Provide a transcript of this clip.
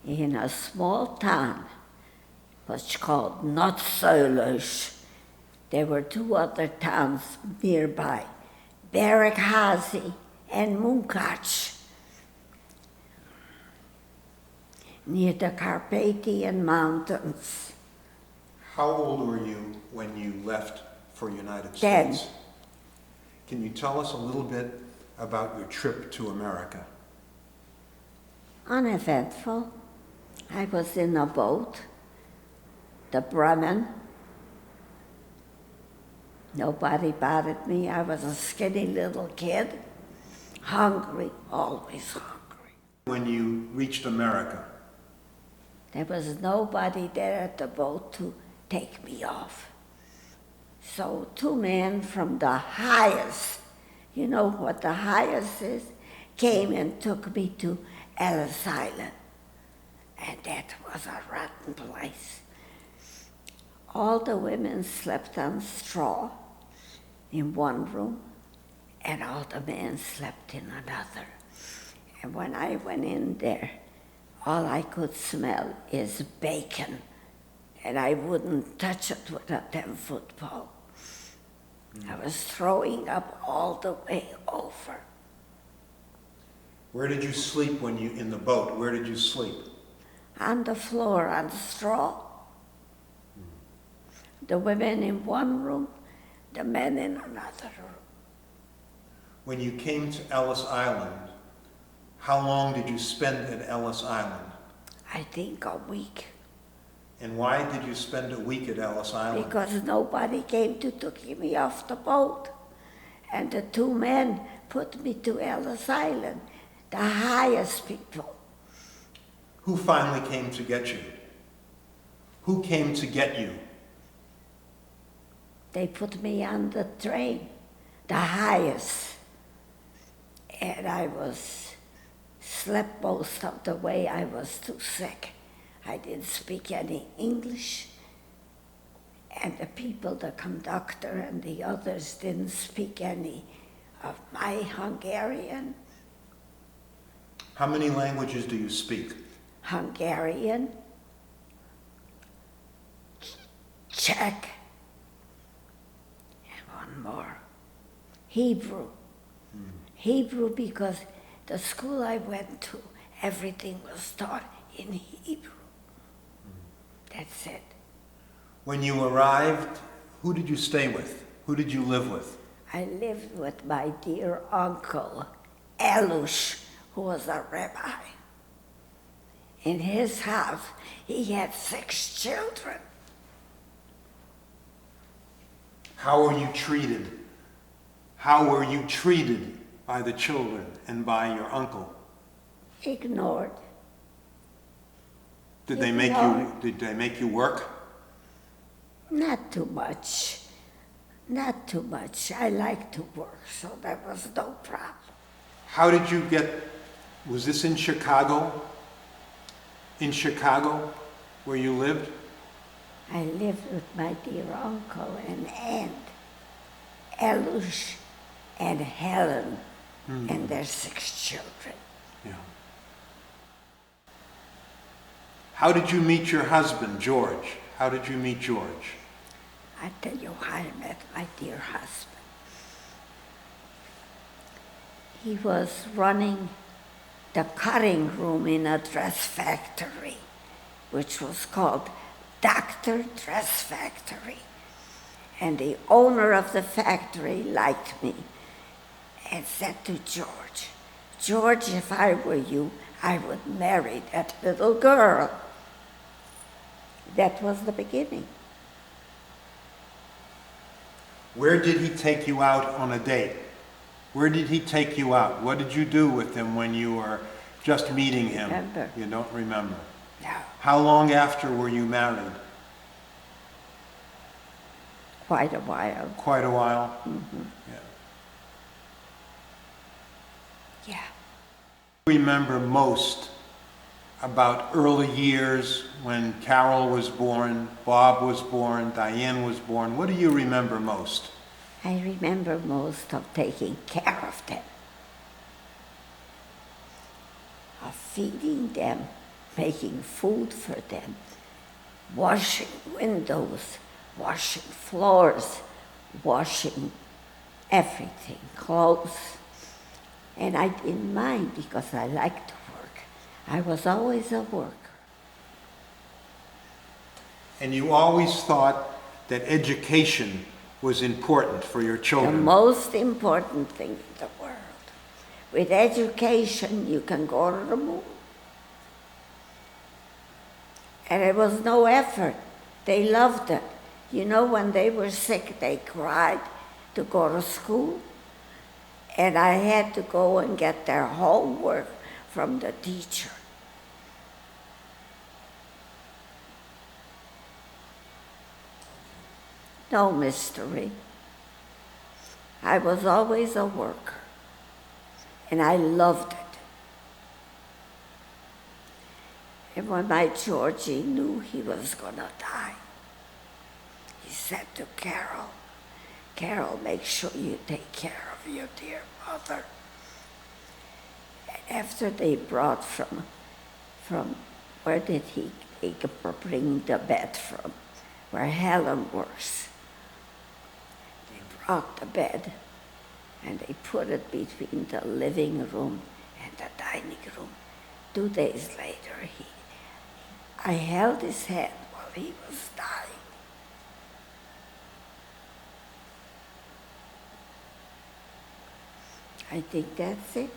in a small town which called Not Soilish. There were two other towns nearby, Berrickhazy and Munkach, near the Carpathian Mountains. How old were you when you left for United 10. States? Can you tell us a little bit about your trip to America? Uneventful. I was in a boat, the Bremen. Nobody batted me. I was a skinny little kid, hungry, always hungry. When you reached America, There was nobody there at the boat to take me off. So two men from the highest, you know what the highest is, came and took me to Ellis Island. And that was a rotten place. All the women slept on straw in one room, and all the men slept in another. And when I went in there, all I could smell is bacon, and I wouldn't touch it with a 10-foot pole. I was throwing up all the way over. where did you sleep when you, in the boat, where did you sleep? On the floor, on straw. The women in one room, the men in another room. When you came to Ellis Island, how long did you spend at Ellis Island? I think a week, And why did you spend a week at Ellis Island? because nobody came to take me off the boat. And the two men put me to Ellis Island, the highest people. Who finally came to get you? Who came to get you? They put me on the train, the highest. And I slept most of the way. I was too sick. I didn't speak any English. And the people, the conductor and the others, didn't speak any of my Hungarian. How many languages do you speak? Hungarian, Czech, and one more, Hebrew. Hebrew, because the school I went to, everything was taught in Hebrew. That's it. When you arrived, who did you stay with? Who did you live with? I lived with my dear uncle, Ellis, who was a rabbi. In his house, he had 6 children. How were you treated? How were you treated by the children and by your uncle? Ignored. Did they make you work? Not too much. Not too much. I like to work, so that was no problem. How did you get, was this in Chicago? In Chicago, where you lived? I lived with my dear uncle and aunt, Ellis and Helen, and their 6 children. Yeah. How did you meet your husband, George? How did you meet George? I tell you how I met my dear husband. He was running the cutting room in a dress factory, which was called Dr. Dress Factory. And the owner of the factory liked me and said to George, George, if I were you, I would marry that little girl. That was the beginning. Where did he take you out on a date? Where did he take you out? What did you do with him when you were just meeting him? Remember. You don't remember? No. How long after were you married? Quite a while. Quite a while? Mm-hmm. Yeah. Yeah. Remember most about early years when Carol was born, Bob was born, Diane was born? What do you remember most? I remember most of taking care of them, of feeding them, making food for them, washing windows, washing floors, washing everything, clothes. And I didn't mind because I liked to work. I was always a worker. And you always thought that education was important for your The children. most important thing in the world. With education, you can go to the moon. And it was no effort. They loved it. You know, when they were sick, they cried to go to school. And I had to go and get their homework from the teacher. No mystery. I was always a worker. And I loved it. And when my Georgie knew he was going to die, he said to Carol, Carol, make sure you take care of your dear mother. And after they brought from where did he bring the bed from? Where Helen works. They brought the bed and they put it between the living room and the dining room. 2 days later, I held his hand while he was dying. I think that's it.